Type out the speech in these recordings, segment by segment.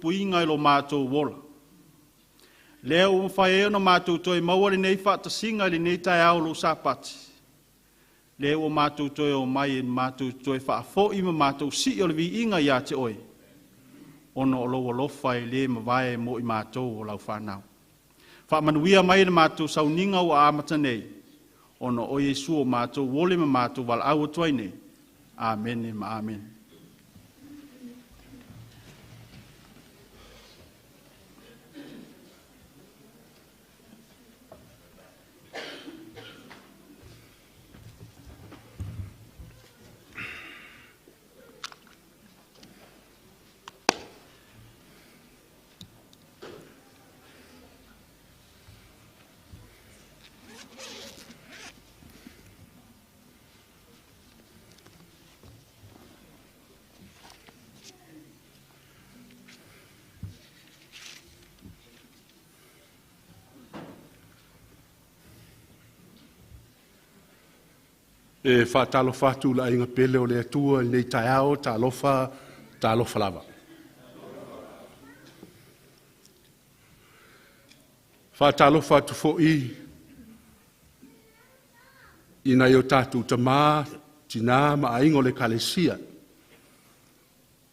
Puinga ilo mātou wola. Leo whai no mātou toi mawari nei whata singa li nei tai au lo sapati. Leo mātou toi o mai mātou toi whaafo ima mātou si o le vi inga ia te oi. Ono o loa lofai le mawai mo i mātou o lau whanau. Whaamanuia mai na mātou Sauniga o amata nei. Ono o Yesu o mātou wole ma mātou wal au tuai nei. Amen ma amen. E whaatalofa atu la inga pele o le atua nei taiao talofa lava. Whaatalofa atu fo ina i o tātou tamā tina ma aingo le kalesia.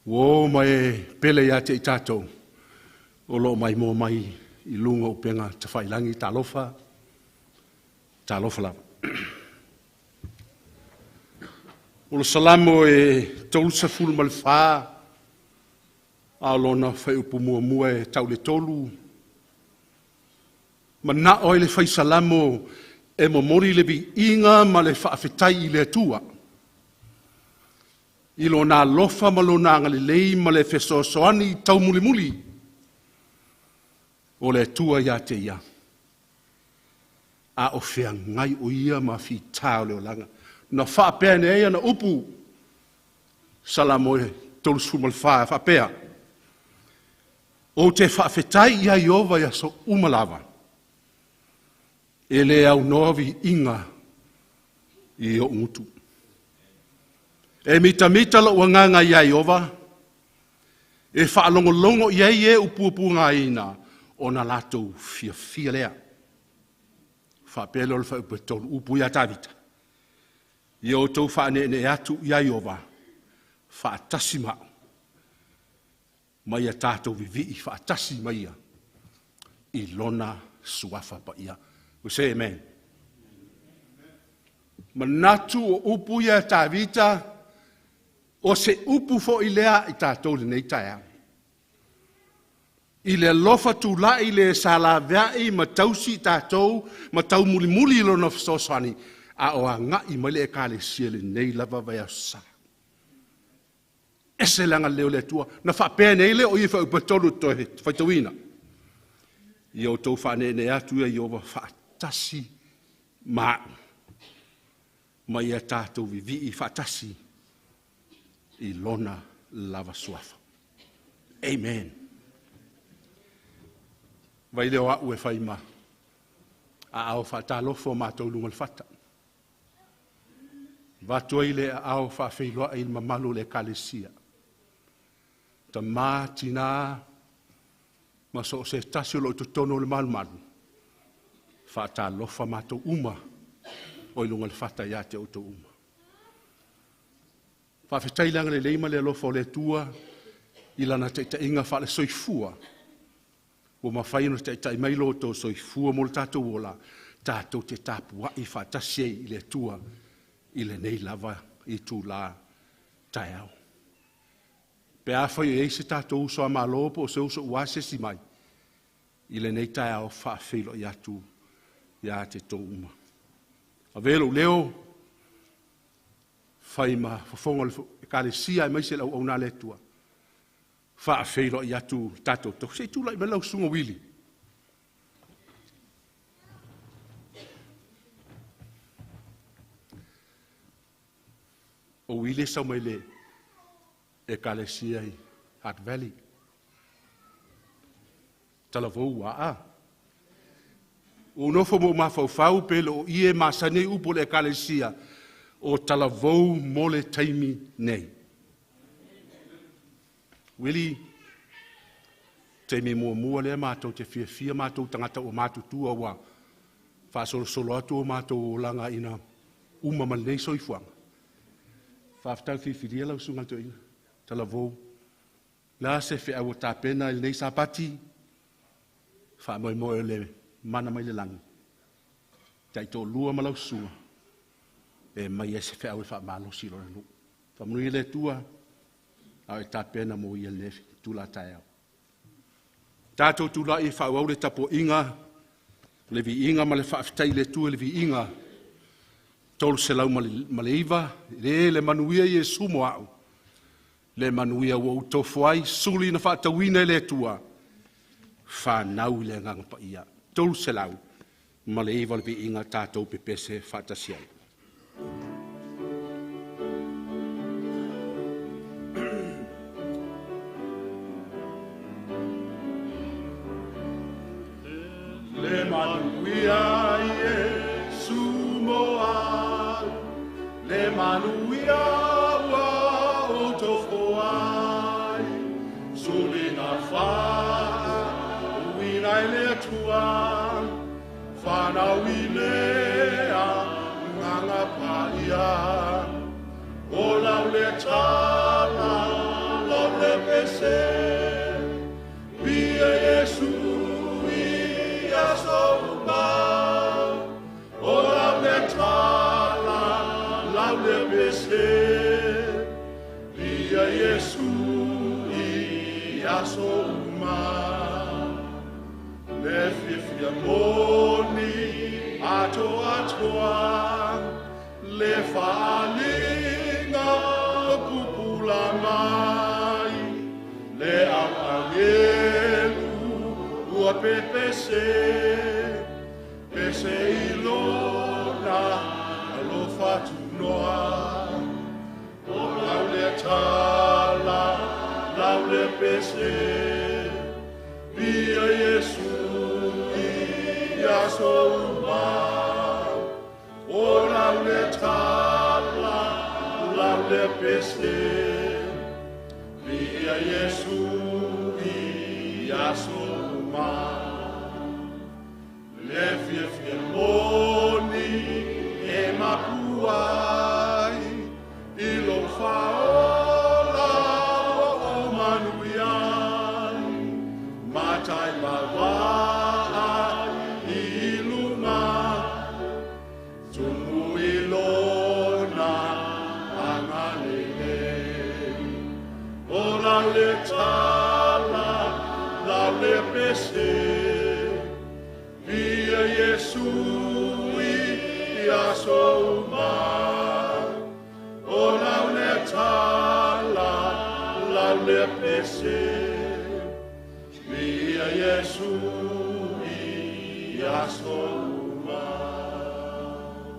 Wo mai pele ia te i tātou o lo mai mō mai i lunga o penga te whailangi talofa lava. O le salamo e tolu sa fulu ma le whā, a lona whai upu mua e tau le tolu. Ma na oi le whai salamo e momori le vi inga ma le whaafetai i le atua. I lona lofa ma lona anga le lei ma le whesoasoani tau muli. O le atua ia te ia. A o whea ngai o ia ma fi tau leo langa. Na whaapea nei na upu salamo e tolu sumal whaapea. O te whaafetai ia Iova ia so umalava. E le au noavi inga i o ngutu. E mita lo wanganga ia Iova. E whaalongolongo ia e upu ngā ina o na latou fia lea. Whaapea lo le whaupetolu upu ia tavita. I o tau whaane atu ia Iova, whaatasi mao. Mai a tātou vivi, whaatasi mai a. I lona suafa pa ia. We say amen. Manatu o upu ia tāvita, o se upu fo i lea i tātou le nei taia. I le lofa tu la i le sala vei ma tausi tātou, ma tau muli lona fsoswani. A o a ngai mele e kale siele nei lava vai a sa. Ese langa leo le tua. Na whapea nei le o i whau patolu toi whaitawina. I o tau whane ne atu ia i o whaatasi maa. Mai a tātou vivi i whaatasi i lona lava suafa. Amen. Vai leo a ue whaima. A au whaatalofo mātou lungal whata. Vatua i le au whaafeiloa i mamalu le kalesia. Ta mā tina ma so se tasi lo tu tono le malu. Whaata lofa mātou uma o ilunga le whata ia te auto uma. Whaafetai langa le leima le lofa o le tua i lana te inga wha le soifua. O mawhaino te mailo to soifua mo le tātou ola. Tātou te tāpua i whaatasi i le tua. I le nei lava i tū la tai au. Pe a whai e se tātou uso a malopo o se uso uase si mai. I le nei tai au whaafeilo i atu i a te tō uma. A velo leo whai ma whafonga le kālesia i mai se lau au nā le tua. Whaafeilo i atu tātou tō. Se tū lai me lau sunga Uili. O Uili sau mai le e kalesia i Hutt Valley. Talavou a. O nofo mo mafau pelo ie masane upo le kalesia o talavou mole taimi nei. Uili, taimi mua le mātou te fia mātou tangata o mātou tua wa whaasolo atu o mātou o langa ina umamanei soifuanga. Whaaftau whiwhiria lau sunga tu ina, talavou. La se whea o tāpena il nei sapati, wha le mana mai le langi. Tai tō lua malau sua, e mai e se whea o wha malo silo ranu. Whamunui le tua, au e tāpena mo i lefi, tūla tai au. Tātou tūla i wha le tapo inga, le vi inga ma le whaafitai le tua le vi inga, tolu se lau ma le iwa, le manuia i e sumo au. Le manuia o utofuai, suli na whaatawina le tua, whanau le nganga pa ia. Tolu se lau, ma le iwa le vi inga tātou pepese whaatasiai. Le manuia i e sumo au, le manuia Whanau I lea nganga paia o lau le tala, lau le pese Bia Yesu I aso mau o lau le tala, lau le pese Bia Yesu I aso mau Le fifia moni atoa le whaalinga pupula mai le apangelu ua pepese pese ilona alo fatunoa o lau le tala lau le pese Bia Yesu so mau o lau le tala lau le pese Bia Yesu I so mau le fie moni e mapuai I lo faola o manuiai matai mawai le tala, la le pese, Bia Yesu I aso mau, o la le tala, la le pese, Bia Yesu I aso mau.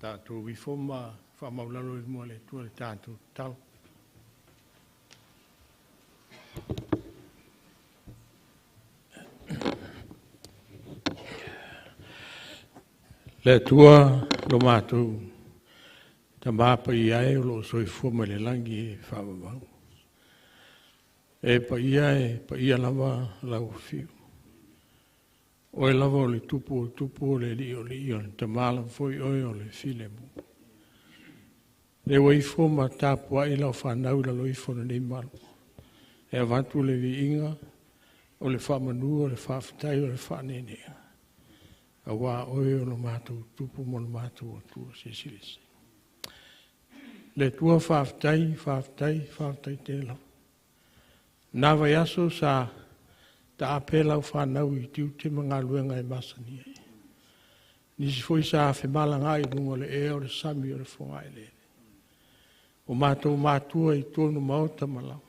Tātou wifoma, whamaularo I mua le tua le tātou tau. Le tua lo mātou ta māpa I ai o lo soifua mai le langi e whamamau. E pa ia lava lau fiu. O e lava o le tupu o le li o ta mala foi oi o le file mu. Le waifua ma tāpua I lau whanau la loifo na nei malu. E avantu le vi inga o le whamanu o le whawhitai o le whanenea. A wā oe o no mātou tupu mo no mātou o tua se silese. Le tua whawhitai te lau. Nā vai aso sa ta apelau whanau I tiu te mga luenga e masani e. Nisi foi sa awhi malanga I runga le ea o le sami o le whonga e lele. O mātou mātua I tonu maota malau.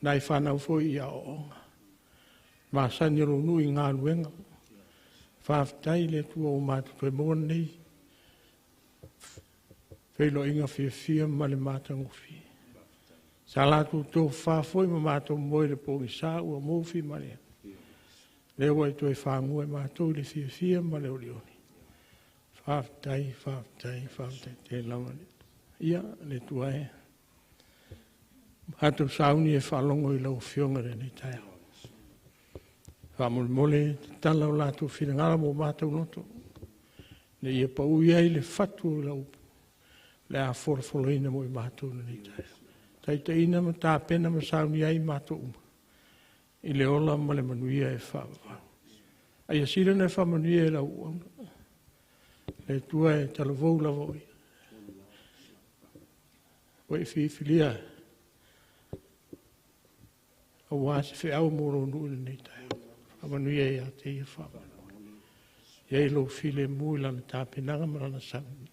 Nai whanau foi I a oonga. Masani ro nui ngā luenga. Whaafitai le tua o mātou toi mōna nei. Whailo inga whia ma le mātou ngofi. Sa lātou tō whaafoi ma mātou moe le pōngi sā ua mōwhi ma lea. Le wai toi whangu e mātou le fia ma le orioni. Whaftai, te lamani. Ia, le tua e. Hatou sauni e whalongo I lau fionga re nei tai au. Whamole mole, tala o lātou whina ngara mo mātou noto. Ne ia pa ui ai le whatu o lau. Le a whorofoloina mo I mātou nei tai au. Tai ina ma tā pena ma sauni ai mātou uma. I le ola ma le manuia e whawa. Ai asira ne whamanuia e lau ona. Le tua e talavou la voi. Wai whiwhilia. A wāsi whi au moro nui le nei tai. Whamanuia e a te ia whawa. Iei lo while mui lana tāpenanga marana sauni.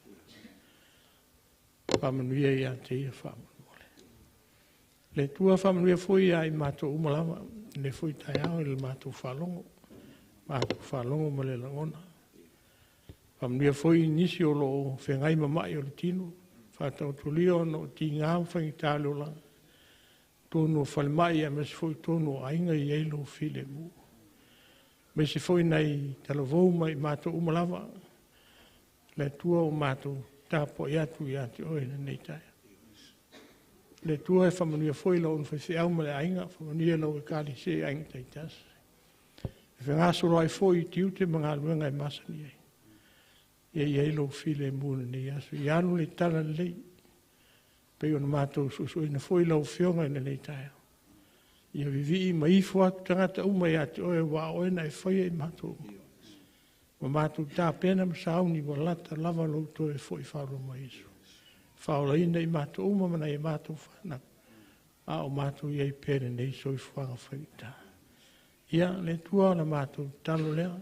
Whamanuia e a te ia whawa. Le tua whamanuia fui ai mātou umalawa. Le fui tai au le mātou whalongo. Mātou whalongo ma le langona. Whamanuia fui nisi o lo whengai mamai o le tino. Whatau tulio no ti ngām whangi tāle o langa. Tōnu o whalemai a mesi fui tōnu o ainga I eilo while mu. Mesi fui nei talavou mai mātou umalawa. Le tua o mātou tāpo I atu oe nei tai. Le tua e whamanuia fwoi lau un whaiwhiau ma le ainga, whamanuia lau e kāli se ainga taitas. E whengāsoro ai fwoi tiu te mga luenga e masani ei. Ia lau while mūna nei asu. I anu le tala lei. Pei ona mātou susui na fwoi lau whionga ina nei taia. Ia vivi ma ifu atu tangata uma I ati oe wa oe na e whaia I mātou. Ma mātou tā pena ma sauni wa lata lava lau to e fwoi wharo ma isu. Whaola ina I mātou uma mana I mātou whana. A o mātou iei pere nei soi whanga whaita. Ia le tua na mātou talo lea.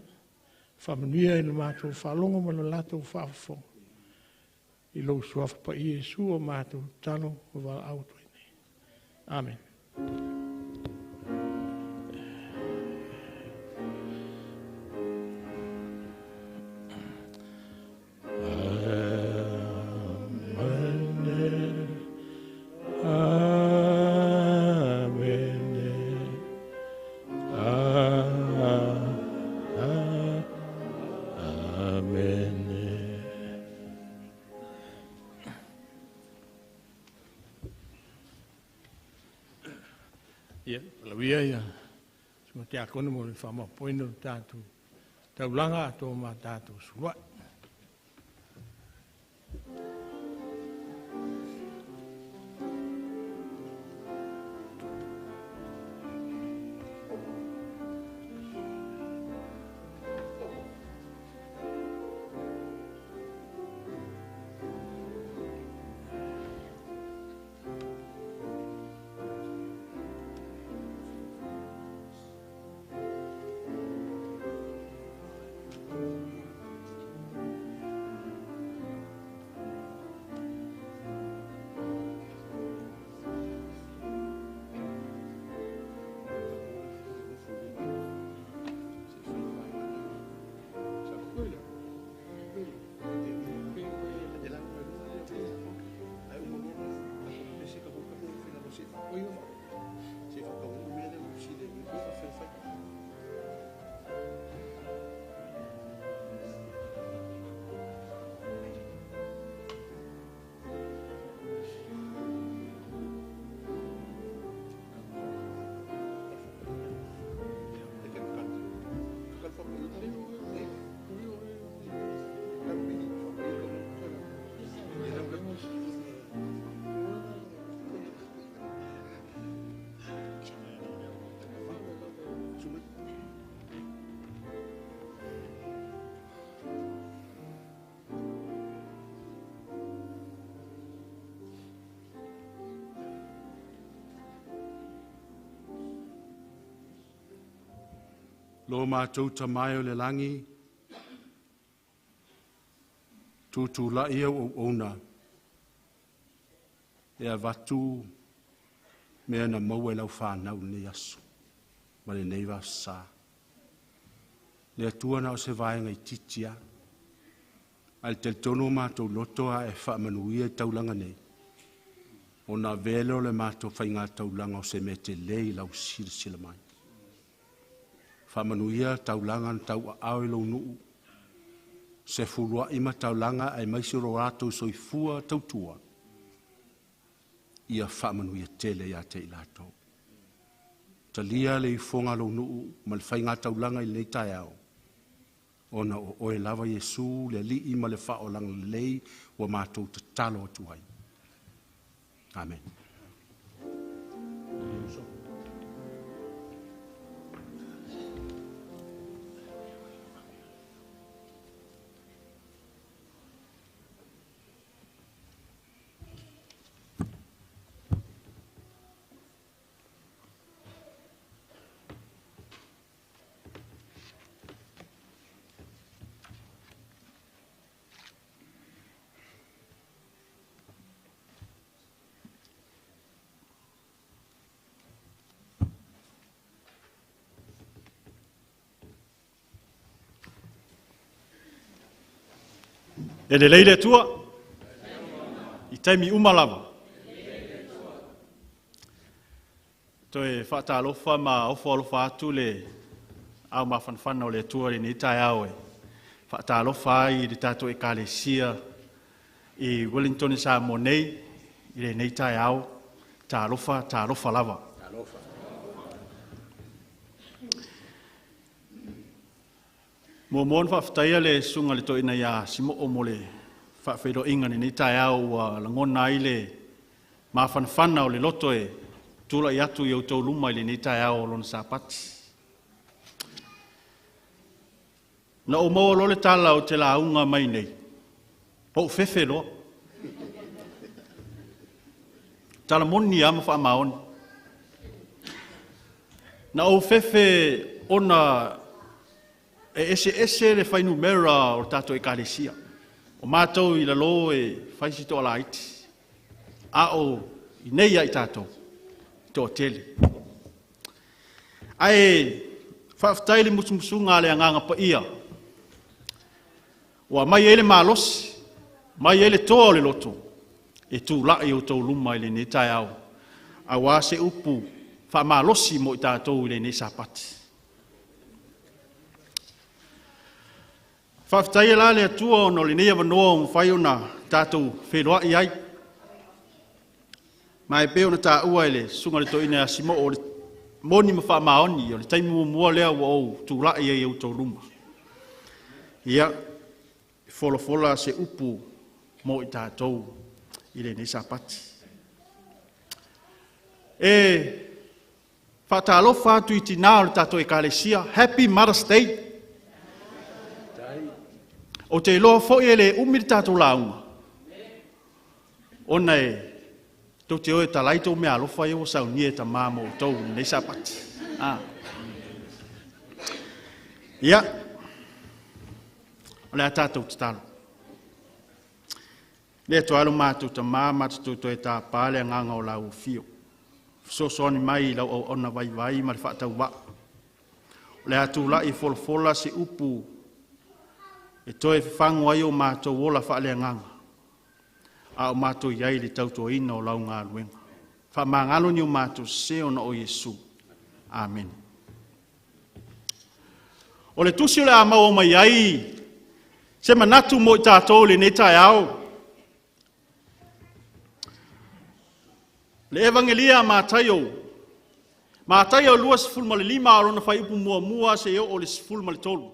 Whamanuia ina mātou whalonga mana lātou whawafo. I lau suafa pa I Jesu o mātou talo o wala auto nei. Amen. Te akona mo le whama poina o tātou. Taulanga ato ma tātou sua. Lo mātou tamai o le langi, tūtū la ia o ona, e a watu mea na mau e lau whānau ni asu, ma le neiva sā. Le atuana o se vaenga I titia, al tel tono mātou lotoa e whaamanuia I taulanga nei, o na velo le mātou whainga taulanga o se me te lei lau sila mai. Whamanuia taulanga tau awe lo nuu. Se fulua ima taulanga ai maisiro rato soifua tautua. Ia whamanuia tele ia te ilato. Talia le fonga lo nuu malwhainga taulanga i le tai au. Ona o oe lava Yesu le li ima le wha o lang lei wa mātou te talo atuai. Amen. E le leile tua, i taimi umalawa. Toi whata alofa ma ofo alofa atu le au mawhanwhana o le tua le ni tai au e. Whata alofa i le tato e Kalesia i Wellington sa monei i le nei tai au ta alofa lava. Mo mon whaftaia le sunga le toina ia simo o mo le whawhero inga ni tai au a langona i le mawhanwhana o le loto e tula i atu i au tau luma i le ni tai au o lona sapati. Na o maua lo le tala o te launga mai nei. Po fefe lo. Tala moni ama wha maoni. Na o fefe ona ese le whainu mera o tato e Kalesia. O mātou i la lo e whaisito ala iti. A o i nei ai tatou. Tō tele. Ai whaftai le musumusunga le anganga pa ia. Wa mai ele malosi. Mai ele toa le loto. E tū lai o tau luma i le ne tai au. A wā se upu wha malosi mo i tātou i le ne sapati. Whaftai la le atua o no le nea wanoa o mwhai o na tātou wheroa i ai. Mai peo na tā ua ele sunga le toina a simo o le moni ma wha maoni o le taimu mua lea wa o tū lai e au tau luma. Ia, fola se upu mo i tātou i le ne sapati. E whatalo whātu i tina o le tātou e Kalesia, Happy Mother's Day. O te loa fōi e le umiri tātou launga. Ona e, tō te oe talaito me alofa e o Sauniga ta māmo o tau nei sapati. Ia, o le a tātou te talo. Le to alo mātou ta mātou to e tā pāle nganga o lau fio. Sosoni mai lau o ona vai ma le whaatau wa. O le atu la i fola se upu e toe whangu ai o mātou wola whaale nganga. A o mātou iai le tauto ina o lau ngā luenga. Wha mangalo ni o mātou se ona o Yesu. Amen. O le tusi o le amau o mai ai, se manatu mo i tātou le netai au. Le evangelia mātaio. Mātaio lua sifulma le lima arona whai upu mua se o le sifulma le tolu.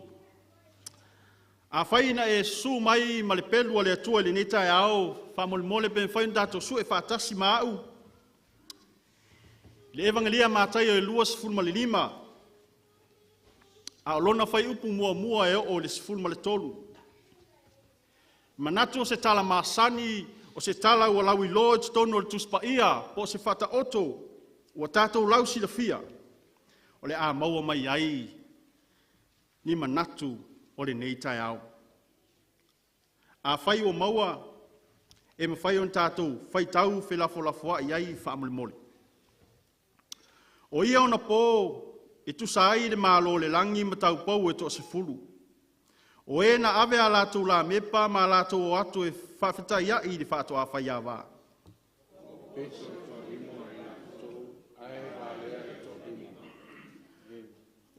A whaina e su mai ma le pelu a le atua le netai au, whamole ben whain dato su e whaatasi mau. Le evangelia mātaio e lua sifulma le lima. A lona whai upu mua e o le sifulma le tolu. Manatu o se tala masani, o se tala ua lau i lodge tono le tuspa ia, po se whata oto, ua tātou lau si la fia. O le a maua mai ai, ni manatu o le nei tai au. A whai o maua, e ma whai on tātou, whai tau whelafolafoa i ai whaamole. O ia ona pō, e tusa ai le malo le langi ma tau pau e to se fulu. O e na ave a lātou la mepa ma lātou o atu e whawhita ia i le whātua a whai a wā.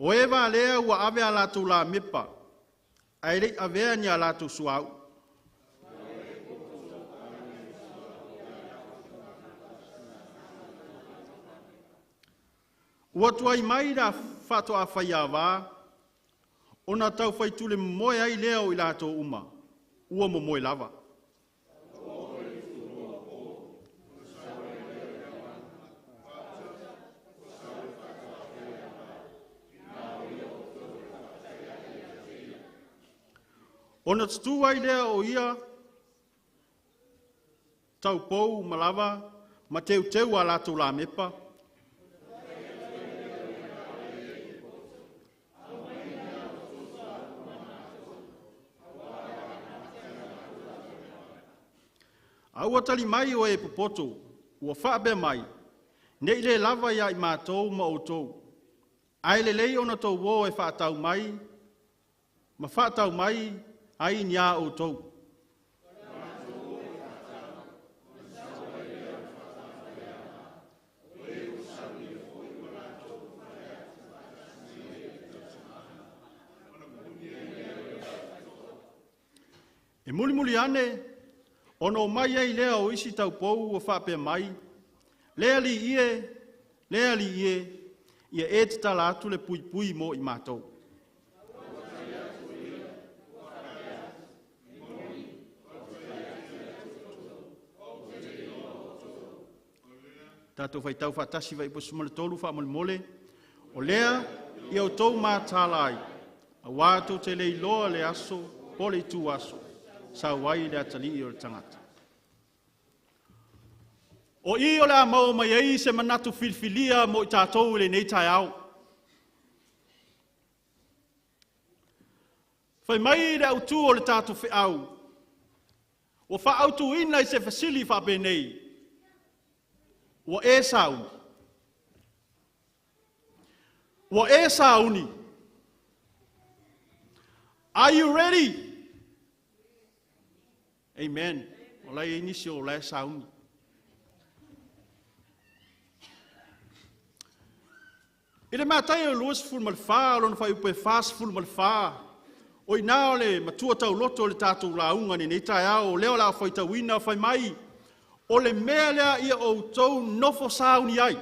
O e wā lea ua ave a lātou la mepa, ai rei avea ni a lātou suau. Ua tuai mai ra whato a whai a wā, ona tau whai tule moe ai leo i lātou uma, ua mo moe lava. Ona tutu ai lea o ia, tau pou malava, ma teu teu a lātou la mepa. Aua tali mai o e popoto, ua whaabe mai, nei le lava ia i mātou ma o tou. Ai le lei ona tau wō e whaatau mai, ma whaatau mai, ai nia o tou. E muli muli ane, ono mai ai lea o isi tau pou o whape mai, lea li ie, ia e te tala atu le pui pui mo i mātou. Tātou whai tau whatasi vai po sumale tolu wha mole mole, o lea i au tau mā tālai, a wātou te lei loa le aso, pole tu aso, sa wai le atali i o le tangata. O i o le a mau mai ei se manatu filfilia mo i tātou le nei tai au. Whai mai le au tu o le tātou whi au, o wha au tu ina i se fasili wha benei, Wa e sauni. Wa e sauni. Are you ready? Amen. Ola e inisi o la e sauni. Ile matai o luas ful malfa, o lona fai upe fas ful malfa. O ina ole matua tau loto le tātou launga ni nei tai au, leo la fai tau ina fai mai. O le mea lea ia o tau nofo sauni ai.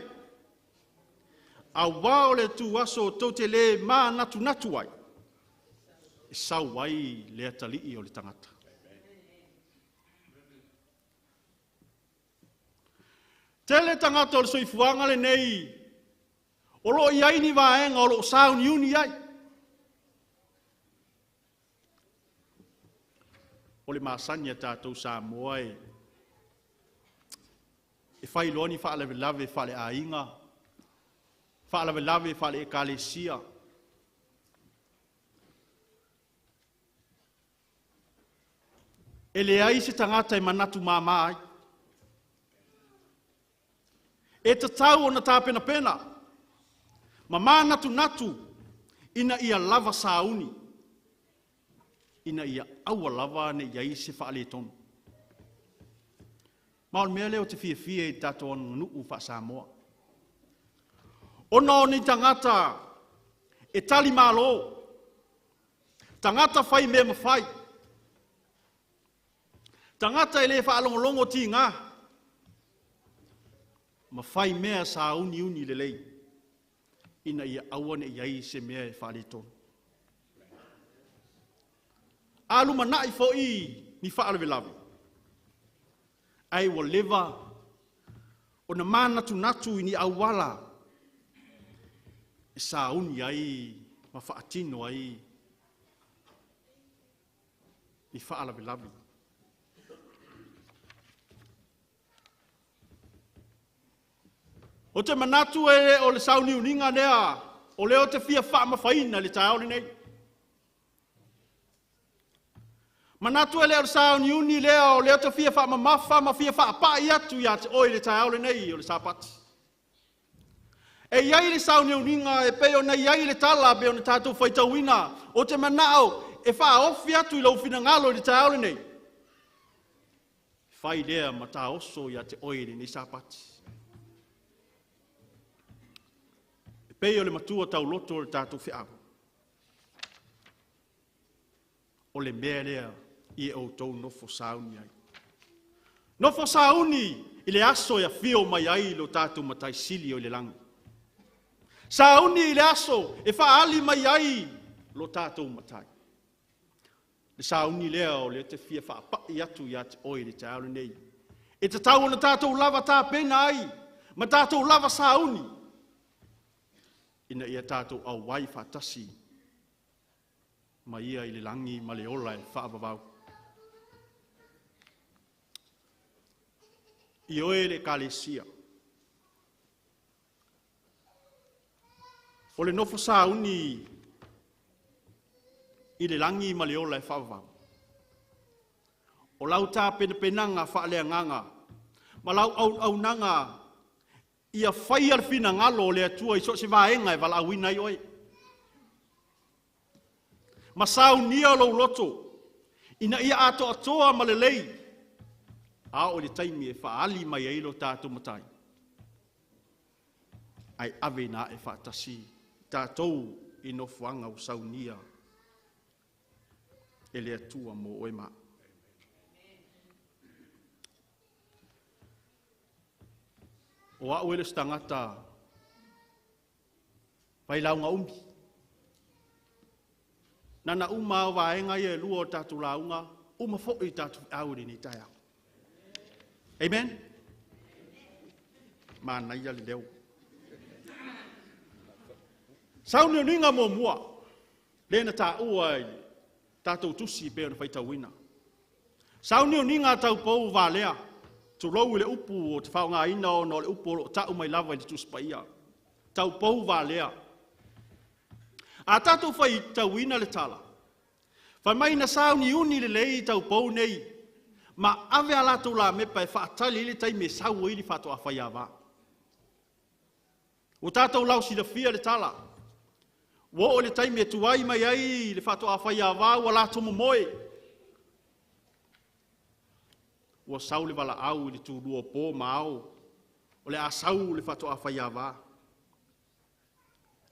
A wā o le tu aso o tau te le mā natu natu ai. E sau ai lea talii o le tangata. Tele tangata o le soifuanga le nei. O lo iai ni waenga o lo sauni uni ai. O le māsania tātou Samoa e fai loni fa lave lave fa le ainga fa lave lave fa le ekalesia ele ai se tangata e manatu mama ai e te tau ona tā pena pena ma manatu natu ina ia lava sauni ina ia aua lava ne iai se fa le tonu. Maon mea leo te fia i tātou anu nuu wha Samoa. Ona o ni tangata e tali malo. Tangata whai mea mawhai. Tangata e le wha alongolongo ti ngā. Mawhai mea sa uni uni le lei. Ina ia awane iai se mea e wha le tonu. Alu manai fo i ni wha alewe lawe. Ai wa leva o na manatu natu ini awala e sa uni ai ma whaatino ai ni whaalawe lawe. O te manatu e o le sauni uninga nea o leo te fia wha mawhaina le tae nei. Manatu ele o sauni uni leo, leo te fia wha mafa, ma fia wha pai atu ia te oi le tai aole nei o le sapati. E iai le sauni uninga e peo na iai le tala be o na tātou whaitauina o te manao e wha ofi atu i lau fina ngalo le tai aole nei. Whai lea ma tā oso ia te oi le nei sapati. E Pei o le matua tau loto o le tātou whiau. O le mea lea i o tau nofo sauni ai. Nofo sauni i le aso ia fio mai ai lo tātou matai sili o le langi. Sauni i le aso e whaali mai ai lo tātou matai. Le sauni lea o le te fia whaapai atu i ati oi le te aule nei. E te tau o le tātou lava tā pena ai, ma tātou lava sauni. Ina ia tātou au wai whatasi, ma ia i le langi ma le ola e whaavavau. I oe le kalesia. O le nofo sauni i le langi ma le ola e whaavavau. O lau tā penanga whaaleanganga, ma lau au nanga ia whai ar whina ngalo o le atua i so se vaenga e wala awina i oe. Ma saunia lo loto, ina ia ato atoa ma le lei, a o le taimi e whaali mai eilo tātou matai. Ai ave na e whaatasi, tātou i no fuanga o saunia e le atua mo oe maa. O a uele stangata Failauga umi. Nana uma o vaenga i e lua o tatu launga, uma fo i tatu aure ni tai au. Amen? Mana ia le leo. Sauni o ninga mo mua, lena ta ua i tatu tusi pe o na faita wina. Sauni o ninga tau pou valea, tu rou le upu o te whaunga ina o no le upu o tau mai lava i te tuspaia. Tau pou valea. A tatu whai tau ina le tala. Whai mai na sauni uni le lei tau pou nei, ma ave alatu la mepa e whaatali le tai me sau ili whato a whai awa. O tātou lau si le fia le tala. Wo o le tai me tuai mai ai le whato a whai awa ua la tumu moe. Ua sau le wala au le tūrua pō mao. O le asau le whato a whai awa.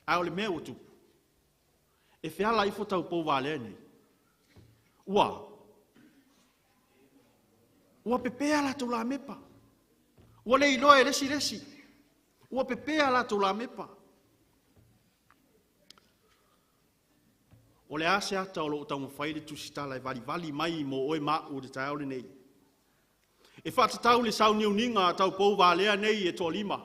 Ai o le mea o tupu. E whiala i fotau pō wale nei. Ua pepea la tau la mepa. Ua le iloa e resi resi. Ua pepea la tau la mepa. O le ase ata o lo tau mawhaile tusitala e vali vali mai mo oe mau de tai aule nei. E whatatau le sauni uninga tau pō walea nei e tō lima.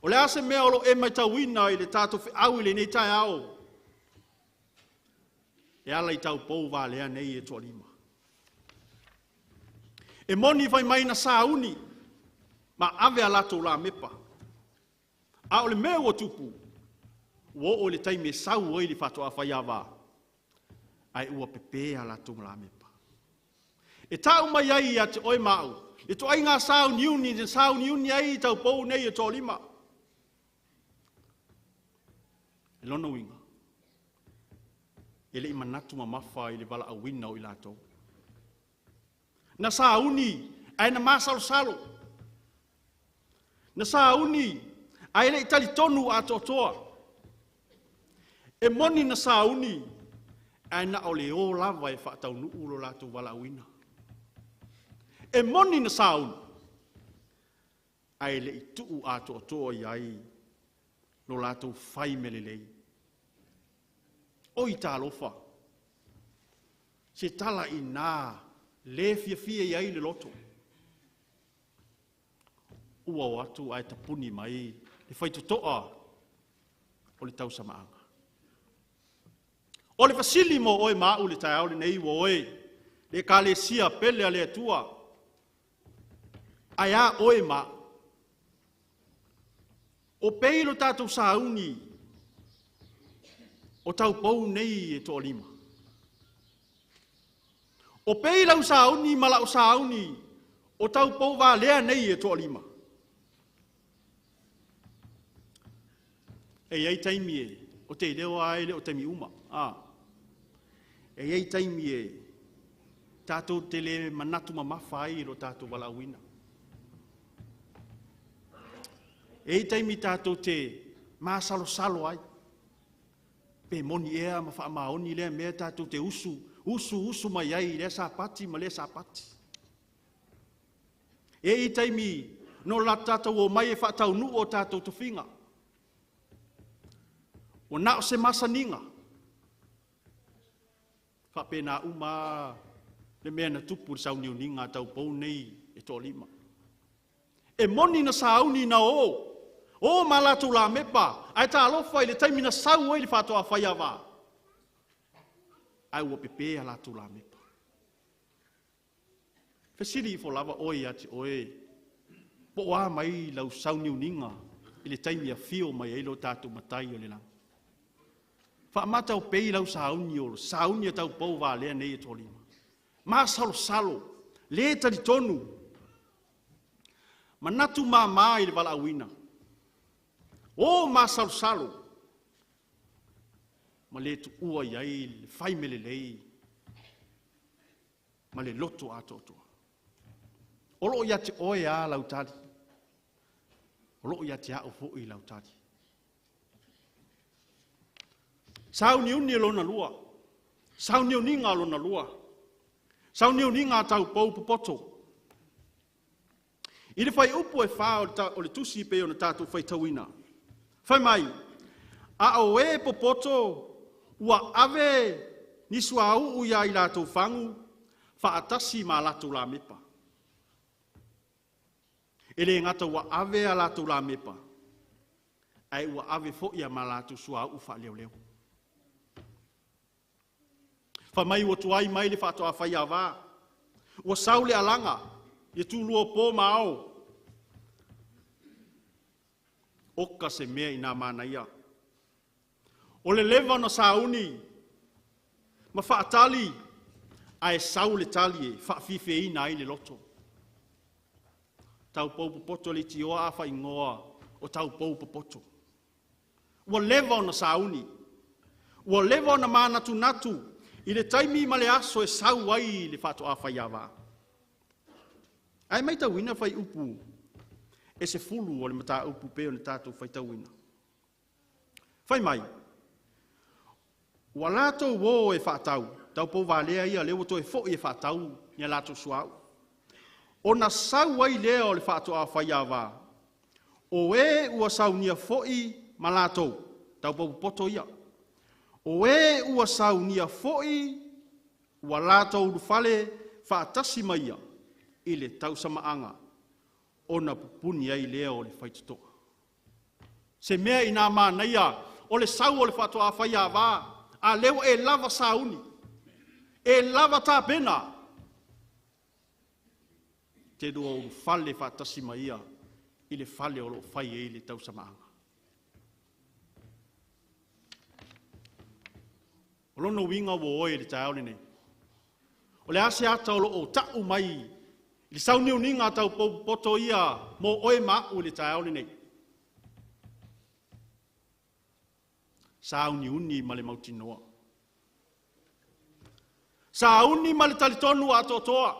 O le ase mea o lo e mai tau ina i le tātou au i le nei tai au. E ala i tau pou valea nei e tō lima. E moni vai mai na sauni, ma ave alato la mepa. A o le mea o tupu, wo o le taime sau oi li whatoa whai awa, ai ua pepe alato la mepa. E tau mai ai a te oi mau, e to ai ngā sauni uni ai i tau pou nei e tō lima. E lono winga. Ele imanatu mamafa i le wala awina o i lato. Na sauni ai na masalo salo. Na sauni ai le itali tonu a totoa. E moni na sauni ai na ole o lava e whaatau nuu lo lato wala awina. E moni na sauni ai le ituu a totoa i ai lo lato fai melelei. O i tā lofa, se tala i nā, le fia i ai le loto. Ua o atu ai tapuni mai, le whaitotoa o le tau samaanga. O le fasili mo oe mau le tai aule nei wo oe, le ka le sia pele a le atua. Ai a oe ma. O peilo tātou sauni, o tau pou nei e tō lima. O peilau sauni mala o sauni, o tau pou wā lea nei e tō lima. E iei taimi e, o te leo aile o taimi uma. E iei taimi e, tātou te le manatu mamawhai ro tātou wala wina. E iei taimi tātou te ma salo ai. Pe moni ea ma wha maoni lea mea tātou te usu mai ai lea sapati ma lea sapati. E I taimi no la tātou o mai e whaatau nu o tātou te whinga. O nao se masaninga. Whapena uma le mea na tupu sauni uninga tau pou nei e tō lima. E moni na sauni na o. O malatu la mepa. Ai tā alofa I le taimi na sau e li whatoa whai awa. Ai ua pepe a latu la mepa. Fesiri I fo lava oi ati oe. Po wa mai lau sauni uninga. I le taimi a fio mai e lo tātou matai o le lang. Whaamata o pei lau sauni o sauni a tau pou wā lea nei e tō lima. Ma salo. Le tari tonu. Manatu mā I le wala awina. O ma salo. Ma le tu ua iai, le whai mele lei. Ma le loto atotoa. Olo ia te oe a lau tari. Olo ia te a o fo I lau tari. Sauni uni lona lua. Sauni uninga lona lua. Sauni uninga tau pou popoto. I le whai upu e wha o le tusi pe o na tātou whai tauina. Whai mai, a o e popoto ua ave nisua au ia I lātou whangu, whaatasi ma lātou la mepa. E le ngata ua ave a lātou la mepa, ai ua ave fo ia ma lātou sua au wha leo. Whai mai ua tuai mai le whatoa whai awa, ua saule alanga, I tūlua pō mao. Oka se mea I nā mana ia. O le lewa no sauni, ma whaatali, a e sau le tali e, whaafife ina I le loto. Tau pou popoto le ti oa awha ingoa o tau pou popoto. Ua lewa no sauni, ua lewa no mana natu, I le taimi ma le aso e sau ai le whato awha iawa. Ai mai tau ina whai upu, e se fulu o le mata upu peo na tātou whai tau ina. Whai mai, ua lātou wō e whaatau, tau pou wālea ia leo to e fo e whaatau, nia lātou suau. O na sau ai leo le whaato a whai awa, o e ua sau nia foi ma lātou, tau pou poto ia. O e ua sau nia foi, ua lātou rufale whaatasi mai ia. I le tau samaanga, o na pupuni ai leo le whaitutoa. Se mea I nā mānaia, o le sau o le whatoa whai awa, a leo e lava sauni, e lava tā pena. Te dua o whale whatasi maia, I le whale o lo whai e le tau samaanga. O lono winga wo oe le tae nei. O le ase ata o lo o tau mai, I sauni uninga tau poto ia mo oe ma'u le tae nei. Sauni uni ma le mautinoa. Sauni ma le talitonu atotoa.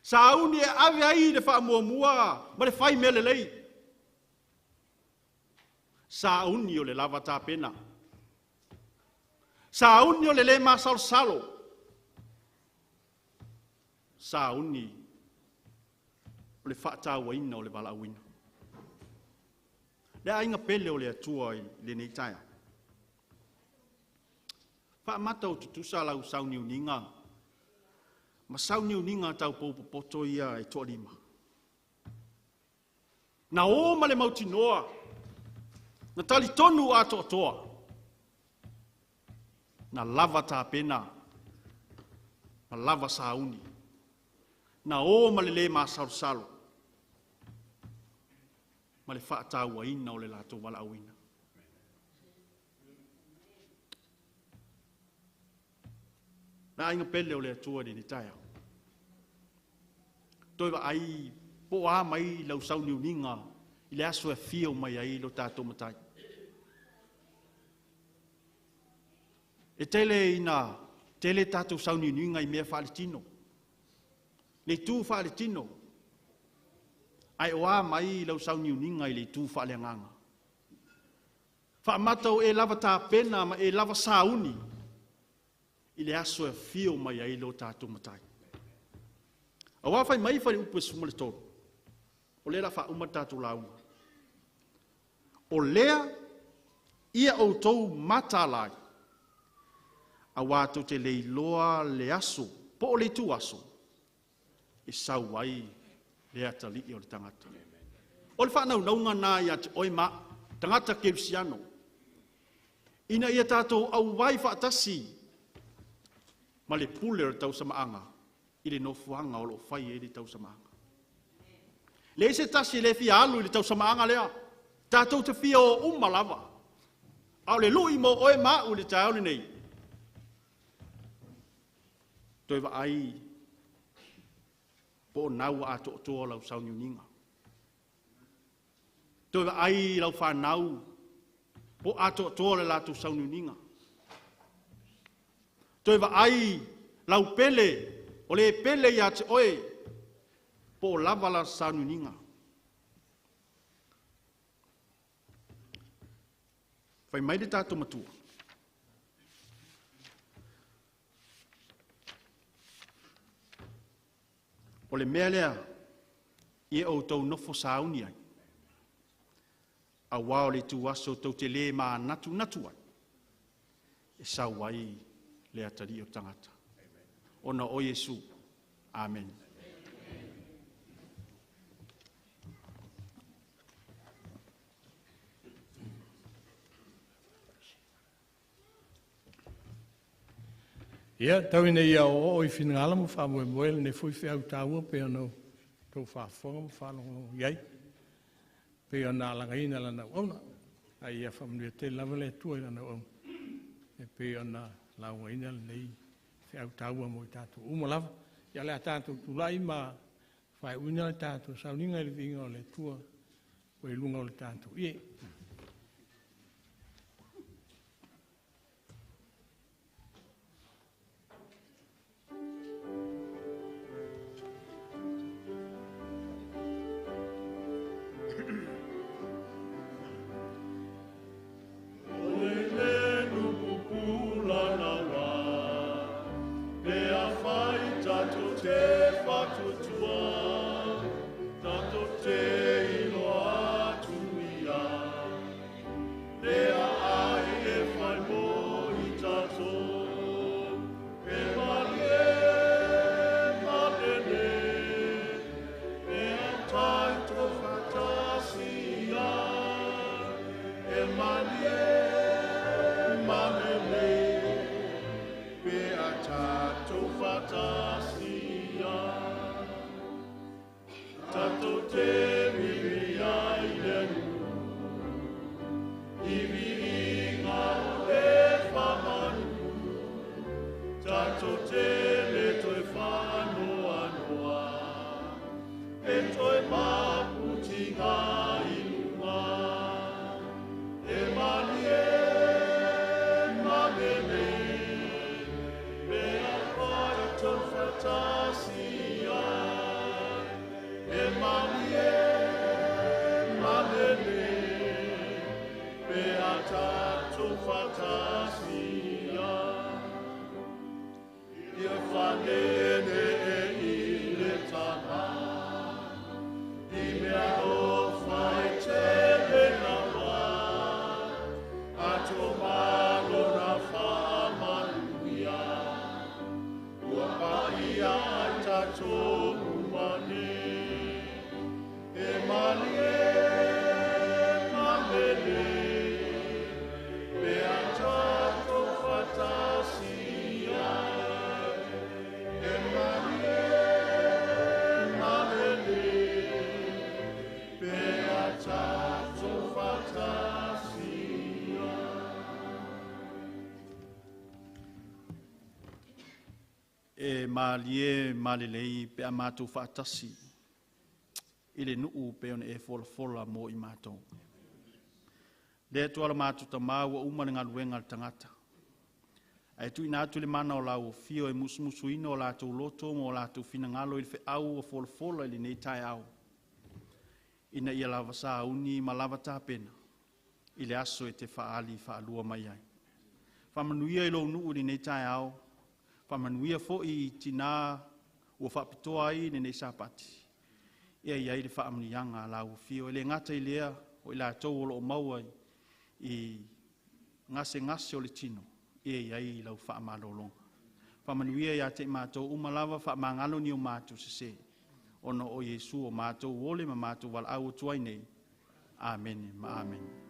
Sauni e ave ai le wha mua ma le whai mele lei. Sauni o le lava tā pena. Sauni o le le ma salo. Sauni o le whaata waina o le wala awina. Le ainga pele o le atua I le nei taia. Whaamata o tutusa lau sauni uninga. Ma sauni uninga tau pou poto ia e toa lima. Na o ma le mautinoa. Na tali tonu a toa. Na lava tā pena. Ma lava sauni. Na o malele ma salo. Ma le whaata waina o le lātou wala awina. Na inga pele o le atua ni taia. Toi wa ai po a mai lau sauni uninga I le aso e fio mai ai lo tātou matai. E tele tātou sauni uninga I mea whaletino. Le tu whaletino. Ai oa mai lau sauni uninga I le tu whaleanganga. Whaamatau e lava tā pena ma e lava sauni. I le aso e fio mai ai lo tātou matai. A wawhai mai whare upu e sunga le tōru. O lea wha uma tātou launga. O lea ia o tau matalai. A wātou te leiloa le aso, po o le tu aso. E sau ai le atali i o le tangata. O le whanau naunga nā ia te oi ma, tangata keusiano. Ina ia tātou au wai whaatasi. Ma le pule o le tau samaanga. I le nofuanga o lo whai e le tau samaanga. Le se tasi le fia alu i le tau samaanga lea. Tātou te fia o umalava. Au le lui mo oi ma u le tāone nei. Toi wa ai po nau a to to lau sauniuninga. Toi wa ai lau whanau po a to to le la tu sauniuninga. Toi wa ai lau pele o le pele ya te oe po lava la sauniuninga. Fai mai le tātou matua. O le mea lea, i o tau nofo sauni ai. A wao le tu aso tau te le maa natu ai. E sau ai le atari o tangata. Ona o Yesu. Amen. Ia, tau ina ia o i whingala mo wha moe ne fui whiau tāua pe anō tau whaafonga mo whanongo iai. Pe anā langa ina lana ona. A ia whamnua te lava le tua lana ona. E pe anā launga ina nei whiau tāua mo i tātou umalava. Ia lea tātou tulai ma whai uina le tātou Sauniga le vinga o le tua o i lunga o le tātou. Ie. Malie malelei pe a mātou whaatasi. I le nuu pe on e fola mo i mātou. Le tuala mātou ta māua umane ngā luenga le tangata. Ai tu ina atu le mana o lau fio e musumusu ino o lātou loto mo o lātou fina ngalo i le au o fola i le nei tai au. Ina ia lava sa uni ma lava tā pena. i le aso e te whaali whaalua mai ai. Whamanuia i lo nuu ni nei tae au, whamanuia fo i tina ua whapitoa ai ni nei sapati. Ia iai le whaamnianga la ufio, le ngata i lea o i la tau o lo maua i ngase o le tino, ia iai i lau whaamalolonga. Whamanuia ia te mātou umalawa whaamangalo ni o mātou se ono o Yesu o mātou wole ma mātou wala au tuai nei. Amen, ma amen.